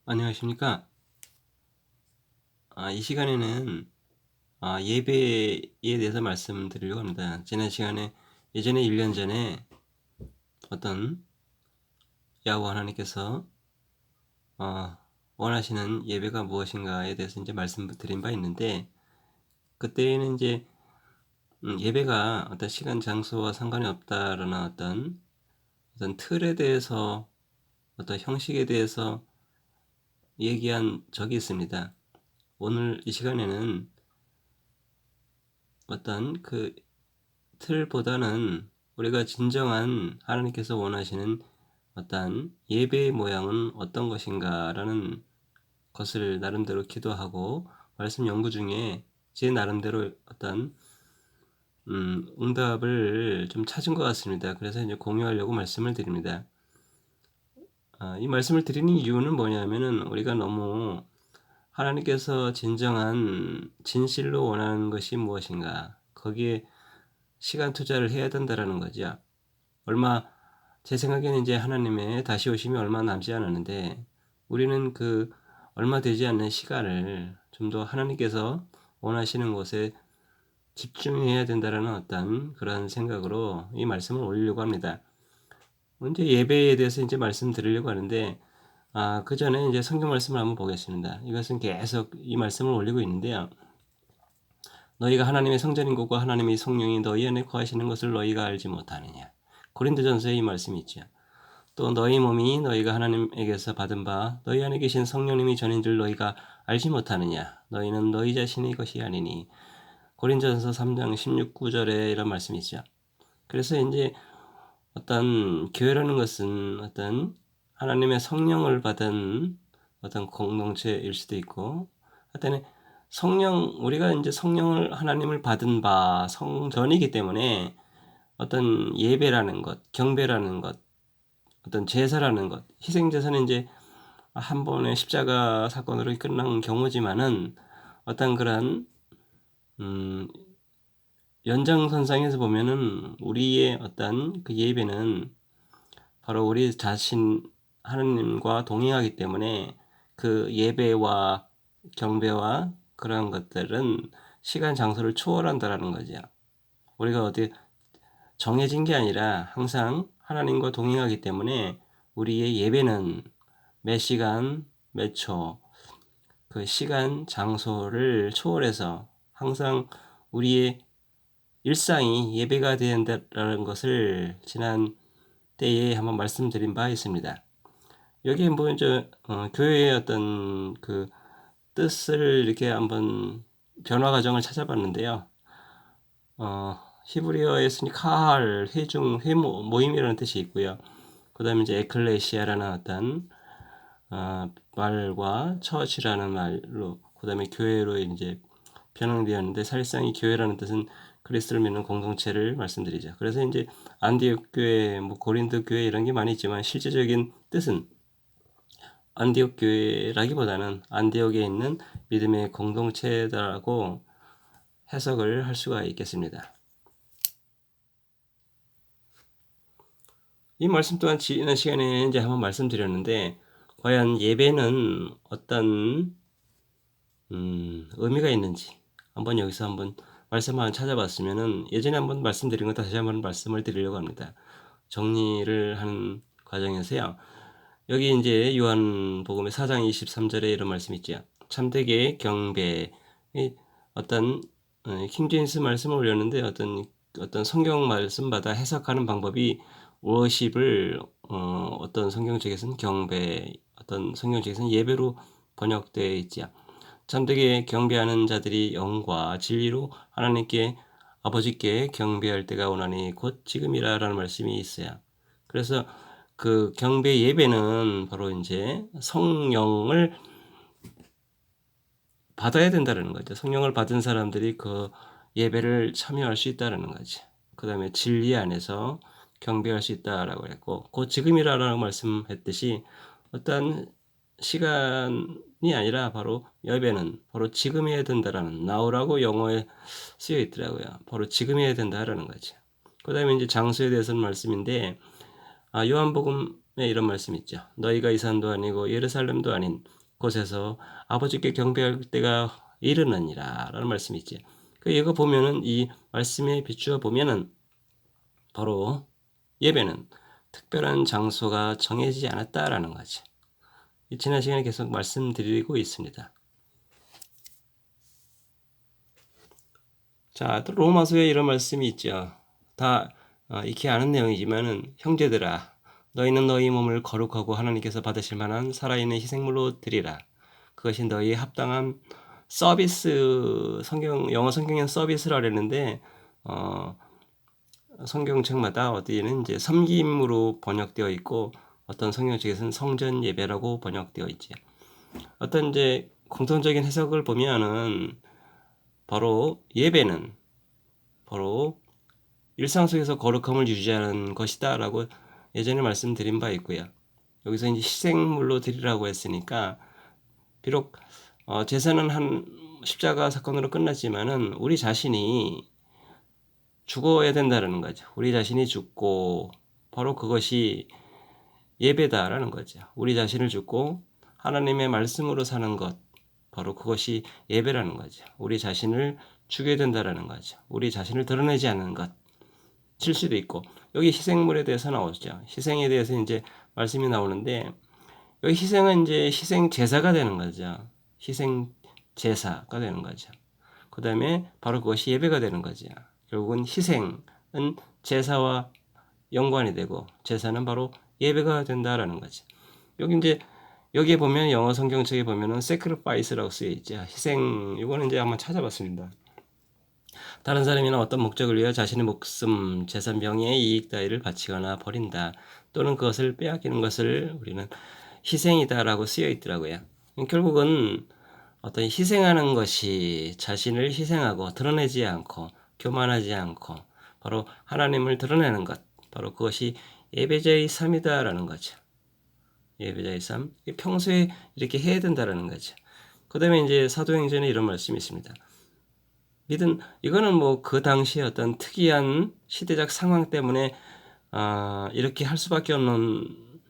안녕하십니까? 이 시간에는 예배에 대해서 말씀드리려고 합니다. 지난 시간에 예전에 1년 전에 어떤 야후 하나님께서 원하시는 예배가 무엇인가에 대해서 이제 말씀드린 바 있는데, 그때는 이제 예배가 어떤 시간 장소와 상관이 없다라는 어떤 틀에 대해서, 어떤 형식에 대해서 얘기한 적이 있습니다. 오늘 이 시간에는 어떤 그 틀보다는 우리가 진정한 하나님께서 원하시는 어떤 예배의 모양은 어떤 것인가라는 것을 나름대로 기도하고 말씀 연구 중에 제 나름대로 어떤 응답을 좀 찾은 것 같습니다. 그래서 이제 공유하려고 말씀을 드립니다. 이 말씀을 드리는 이유는 뭐냐면은 우리가 너무 하나님께서 진정한 진실로 원하는 것이 무엇인가, 거기에 시간 투자를 해야 된다라는 거죠. 제 생각에는 이제 하나님의 다시 오심이 얼마 남지 않았는데, 우리는 그 얼마 되지 않는 시간을 좀 더 하나님께서 원하시는 곳에 집중해야 된다라는 어떤 그런 생각으로 이 말씀을 올리려고 합니다. 먼저 예배에 대해서 이제 말씀드리려고 하는데, 그 전에 이제 성경 말씀을 한번 보겠습니다. 이것은 계속 이 말씀을 올리고 있는데요. 너희가 하나님의 성전인 것과 하나님의 성령이 너희 안에 거하시는 것을 너희가 알지 못하느냐. 고린도전서에 이 말씀이 있죠. 또 너희 몸이 너희가 하나님에게서 받은 바 너희 안에 계신 성령님이 전인 줄 너희가 알지 못하느냐. 너희는 너희 자신의 것이 아니니. 고린도전서 3장 16절에 이런 말씀이 있죠. 그래서 이제 어떤 교회라는 것은 어떤 하나님의 성령을 받은 어떤 공동체일 수도 있고, 하여튼 우리가 이제 성령을 하나님을 받은 바 성전이기 때문에 어떤 예배라는 것, 경배라는 것, 어떤 제사라는 것, 희생제사는 이제 한 번의 십자가 사건으로 끝난 경우지만은 어떤 그런 연장선상에서 보면은 우리의 어떤 그 예배는 바로 우리 자신 하나님과 동행하기 때문에 그 예배와 경배와 그런 것들은 시간 장소를 초월한다라는 거죠. 우리가 어디 정해진 게 아니라 항상 하나님과 동행하기 때문에 우리의 예배는 몇 시간, 몇 초, 그 시간, 장소를 초월해서 항상 우리의 일상이 예배가 된다는 것을 지난 때에 한번 말씀드린 바 있습니다. 여기에 교회의 어떤 그 뜻을 이렇게 한번 변화 과정을 찾아봤는데요. 히브리어에 쓰니 카할, 회중, 모임이라는 뜻이 있고요. 그 다음에 이제 에클레시아라는 어떤 말과 처치라는 말로, 그 다음에 교회로 이제 변형되었는데, 사실상 이 교회라는 뜻은 그리스도를 믿는 공동체를 말씀드리죠. 그래서 이제 안디옥 교회, 고린도 교회 이런 게 많이 있지만 실제적인 뜻은 안디옥 교회라기보다는 안디옥에 있는 믿음의 공동체다라고 해석을 할 수가 있겠습니다. 이 말씀 또한 지난 시간에 이제 한번 말씀드렸는데, 과연 예배는 어떤 의미가 있는지 여기서 한번 말씀 한번 찾아봤으면은, 예전에 한번 말씀드린 것 다시 한번 말씀을 드리려고 합니다. 정리를 하는 과정에서요. 여기 이제 요한복음의 4장 23절에 이런 말씀이 있죠. 참되게 경배. 어떤 킹제임스 말씀을 올렸는데, 어떤 성경 말씀마다 해석하는 방법이 워십을 어떤 성경책에서는 경배, 어떤 성경책에서는 예배로 번역되어 있지요. 참되게 경배하는 자들이 영과 진리로 하나님께, 아버지께 경배할 때가 오나니 곧 지금이라라는 말씀이 있어요. 그래서 그 경배 예배는 바로 이제 성령을 받아야 된다는 거죠. 성령을 받은 사람들이 그 예배를 참여할 수 있다는 거죠. 그 다음에 진리 안에서 경배할 수 있다라고 했고, 곧 지금이라고 말씀했듯이 어떤 시간이 아니라 바로 예배는 바로 지금 해야 된다라는, now라고 영어에 쓰여 있더라고요. 바로 지금 해야 된다라는 거죠. 그 다음에 이제 장소에 대해서는 말씀인데, 요한복음 이런 말씀이 있죠. 너희가 이 산도 아니고 예루살렘도 아닌 곳에서 아버지께 경배할 때가 이르느니라 라는 말씀이 있죠. 이거 보면은 이 말씀에 비추어 보면은 바로 예배는 특별한 장소가 정해지지 않았다라는 거죠. 지난 시간에 계속 말씀드리고 있습니다. 자, 또 로마서에 이런 말씀이 있죠. 다 익히 아는 내용이지만은 형제들아 너희는 너희 몸을 거룩하고 하나님께서 받으실 만한 살아있는 희생물로 드리라. 그것이 너희의 합당한 서비스. 영어 성경에는 서비스라 그랬는데 성경책마다 어디에는 이제 섬김으로 번역되어 있고 어떤 성경책에서는 성전 예배라고 번역되어 있지. 어떤 이제 공통적인 해석을 보면은 바로 예배는 바로 일상 속에서 거룩함을 유지하는 것이다라고 예전에 말씀드린 바 있고요. 여기서 이제 희생물로 드리라고 했으니까 비록 제사는 한 십자가 사건으로 끝났지만은 우리 자신이 죽어야 된다라는 거죠. 우리 자신이 죽고 바로 그것이 예배다라는 거죠. 우리 자신을 죽고 하나님의 말씀으로 사는 것, 바로 그것이 예배라는 거죠. 우리 자신을 죽여야 된다라는 거죠. 우리 자신을 드러내지 않는 것, 칠 수도 있고 여기 희생물에 대해서 나오죠. 희생에 대해서 이제 말씀이 나오는데 여기 희생은 이제 희생 제사가 되는 거죠. 희생 제사가 되는 거죠. 그 다음에 바로 그것이 예배가 되는 거죠. 결국은 희생은 제사와 연관이 되고 제사는 바로 예배가 된다라는 거죠. 여기 이제 여기에 보면 영어 성경책에 보면은 sacrifice라고 쓰여 있죠. 희생. 이거는 이제 한번 찾아봤습니다. 다른 사람이나 어떤 목적을 위해 자신의 목숨, 재산, 명예의 이익 따위를 바치거나 버린다. 또는 그것을 빼앗기는 것을 우리는 희생이다라고 쓰여 있더라고요. 결국은 어떤 희생하는 것이 자신을 희생하고 드러내지 않고 교만하지 않고 바로 하나님을 드러내는 것, 바로 그것이 예배자의 삶이다라는 거죠. 예배자의 삶. 평소에 이렇게 해야 된다라는 거죠. 그 다음에 이제 사도행전에 이런 말씀이 있습니다. 이거는 뭐 그 당시에 어떤 특이한 시대적 상황 때문에 이렇게 할 수밖에 없는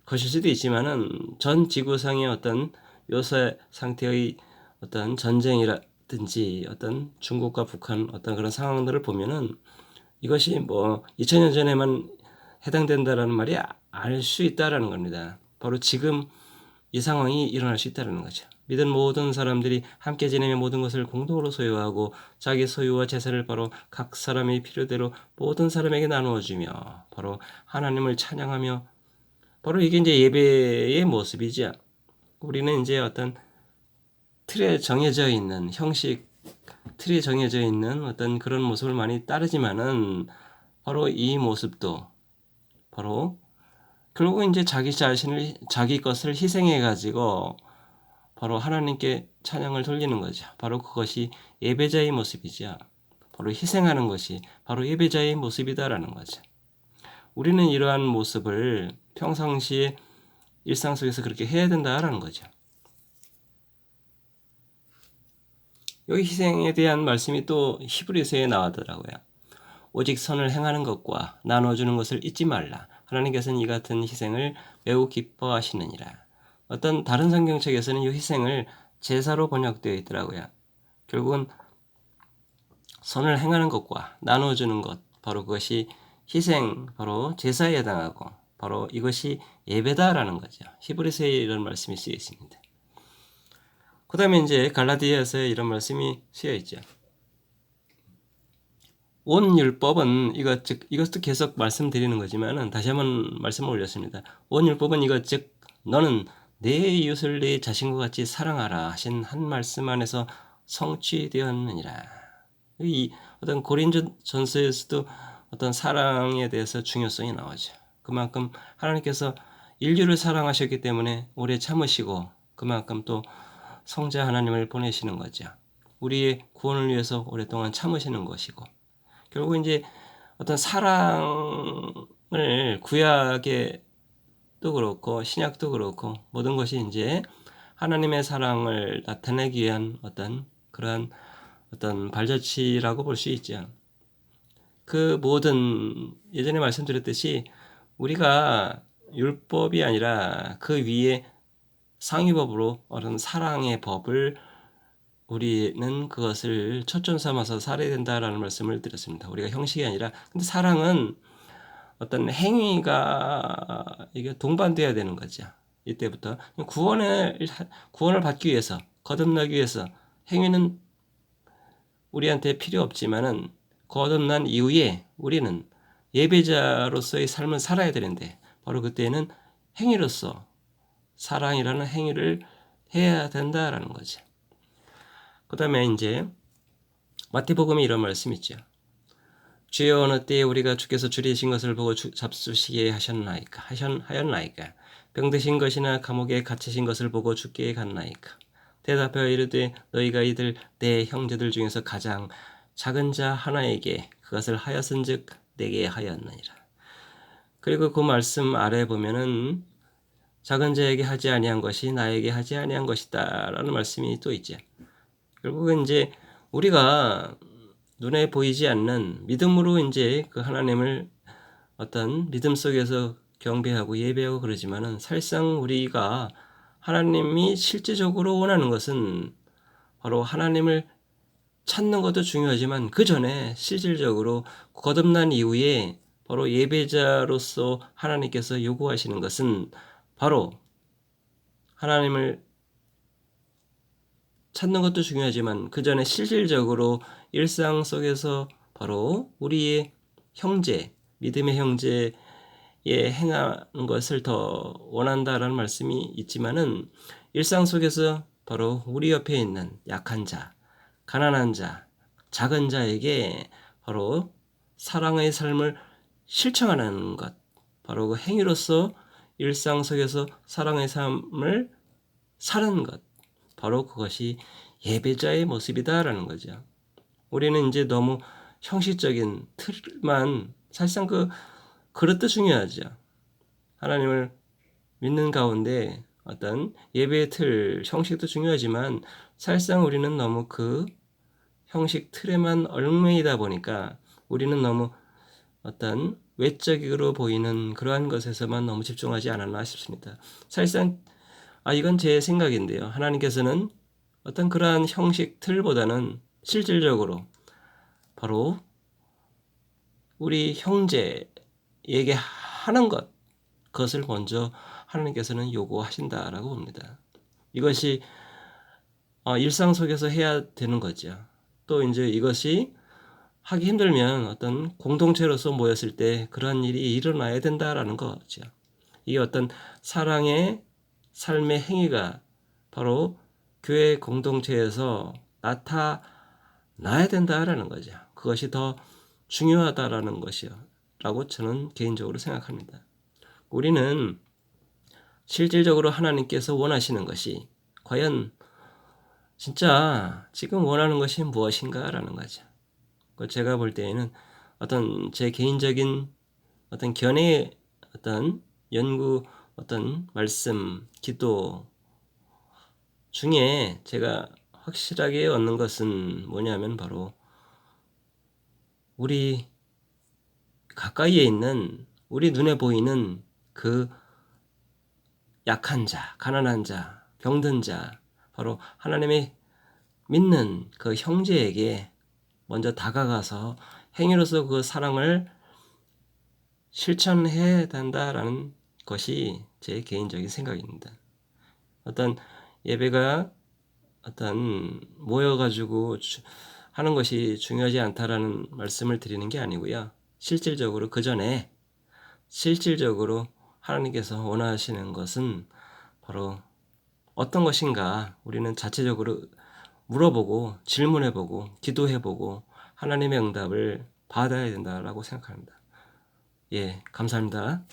것일 수도 있지만은 전 지구상의 어떤 요새 상태의 어떤 전쟁이라든지 어떤 중국과 북한 어떤 그런 상황들을 보면은 이것이 뭐 2000년 전에만 해당된다라는 말이 알 수 있다라는 겁니다. 바로 지금 이 상황이 일어날 수 있다는 거죠. 믿은 모든 사람들이 함께 지내며 모든 것을 공동으로 소유하고 자기 소유와 재산을 바로 각 사람의 필요대로 모든 사람에게 나누어 주며 바로 하나님을 찬양하며 바로 이게 이제 예배의 모습이죠. 우리는 이제 어떤 틀에 정해져 있는 형식, 틀에 정해져 있는 어떤 그런 모습을 많이 따르지만은 바로 이 모습도 바로 결국 이제 자기 것을 희생해 가지고 바로 하나님께 찬양을 돌리는 거죠. 바로 그것이 예배자의 모습이죠. 바로 희생하는 것이 바로 예배자의 모습이다라는 거죠. 우리는 이러한 모습을 평상시에 일상 속에서 그렇게 해야 된다라는 거죠. 여기 희생에 대한 말씀이 또 히브리서에 나오더라고요. 오직 선을 행하는 것과 나눠주는 것을 잊지 말라. 하나님께서는 이 같은 희생을 매우 기뻐하시느니라. 어떤 다른 성경책에서는 이 희생을 제사로 번역되어 있더라고요. 결국은 선을 행하는 것과 나눠주는 것, 바로 그것이 희생, 바로 제사에 해당하고 바로 이것이 예배다라는 거죠. 히브리서에 이런 말씀이 쓰여 있습니다. 그 다음에 이제 갈라디아서에 이런 말씀이 쓰여 있죠. 온 율법은 이것도 계속 말씀드리는 거지만은 다시 한번 말씀을 올렸습니다. 온 율법은 이것 즉 너는 내 이웃을 내 자신과 같이 사랑하라 하신 한 말씀 안에서 성취되었느니라. 이 어떤 고린도전서에서도 어떤 사랑에 대해서 중요성이 나오죠. 그만큼 하나님께서 인류를 사랑하셨기 때문에 오래 참으시고 그만큼 또 성자 하나님을 보내시는 거죠. 우리의 구원을 위해서 오랫동안 참으시는 것이고 결국 이제 어떤 사랑을 구약에도 그렇고 신약도 그렇고 모든 것이 이제 하나님의 사랑을 나타내기 위한 어떤 그러한 어떤 발자취라고 볼 수 있죠. 그 모든 예전에 말씀드렸듯이 우리가 율법이 아니라 그 위에 상위법으로 어떤 사랑의 법을 우리는 그것을 초점 삼아서 살아야 된다라는 말씀을 드렸습니다. 우리가 형식이 아니라, 근데 사랑은 어떤 행위가 이게 동반돼야 되는 거죠. 이때부터 구원을 받기 위해서, 거듭나기 위해서 행위는 우리한테 필요 없지만은 거듭난 이후에 우리는 예배자로서의 삶을 살아야 되는데, 바로 그때는 행위로서 사랑이라는 행위를 해야 된다라는 거죠. 그 다음에 이제 마태복음에 이런 말씀이 있죠. 주여 어느 때에 우리가 주께서 줄이신 것을 보고 잡수시게 하였나이까? 병드신 것이나 감옥에 갇히신 것을 보고 죽게 갔나이까? 대답하여 이르되 너희가 이들 내 형제들 중에서 가장 작은 자 하나에게 그것을 하였은즉 내게 하였느니라. 그리고 그 말씀 아래 보면은 작은 자에게 하지 아니한 것이 나에게 하지 아니한 것이다 라는 말씀이 또 있죠. 결국은 이제 우리가 눈에 보이지 않는 믿음으로 이제 그 하나님을 어떤 믿음 속에서 경배하고 예배하고 그러지만은 사실상 우리가 하나님이 실제적으로 원하는 것은 바로 하나님을 찾는 것도 중요하지만 그 전에 실질적으로 거듭난 이후에 바로 예배자로서 하나님께서 요구하시는 것은 바로 하나님을 찾는 것도 중요하지만 그 전에 실질적으로 일상 속에서 바로 우리의 형제, 믿음의 형제에 행하는 것을 더 원한다라는 말씀이 있지만은 일상 속에서 바로 우리 옆에 있는 약한 자, 가난한 자, 작은 자에게 바로 사랑의 삶을 실천하는 것, 바로 그 행위로서 일상 속에서 사랑의 삶을 사는 것, 바로 그것이 예배자의 모습이다라는 거죠. 우리는 이제 너무 형식적인 틀만, 사실상 그릇도 중요하죠. 하나님을 믿는 가운데 어떤 예배의 틀, 형식도 중요하지만 사실상 우리는 너무 그 형식 틀에만 얽매이다 보니까 우리는 너무 어떤 외적으로 보이는 그러한 것에서만 너무 집중하지 않았나 싶습니다. 사실상 이건 제 생각인데요. 하나님께서는 어떤 그러한 형식 틀보다는 실질적으로 바로 우리 형제에게 하는 그것을 먼저 하나님께서는 요구하신다라고 봅니다. 이것이 일상 속에서 해야 되는 거죠. 또 이제 이것이 하기 힘들면 어떤 공동체로서 모였을 때 그런 일이 일어나야 된다라는 거죠. 이게 어떤 사랑의 삶의 행위가 바로 교회 공동체에서 나타나야 된다라는 거죠. 그것이 더 중요하다라는 것이라고 저는 개인적으로 생각합니다. 우리는 실질적으로 하나님께서 원하시는 것이 과연 진짜 지금 원하는 것이 무엇인가라는 거죠. 제가 볼 때에는 어떤 제 개인적인 어떤 견해의 어떤 연구, 어떤 말씀, 기도 중에 제가 확실하게 얻는 것은 뭐냐면 바로 우리 가까이에 있는 우리 눈에 보이는 그 약한 자, 가난한 자, 병든 자, 바로 하나님의 믿는 그 형제에게 먼저 다가가서 행위로서 그 사랑을 실천해야 된다라는 것이 제 개인적인 생각입니다. 어떤 예배가 어떤 모여가지고 하는 것이 중요하지 않다라는 말씀을 드리는 게 아니고요. 실질적으로 그 전에 실질적으로 하나님께서 원하시는 것은 바로 어떤 것인가 우리는 자체적으로 물어보고 질문해보고 기도해보고 하나님의 응답을 받아야 된다라고 생각합니다. 예, 감사합니다.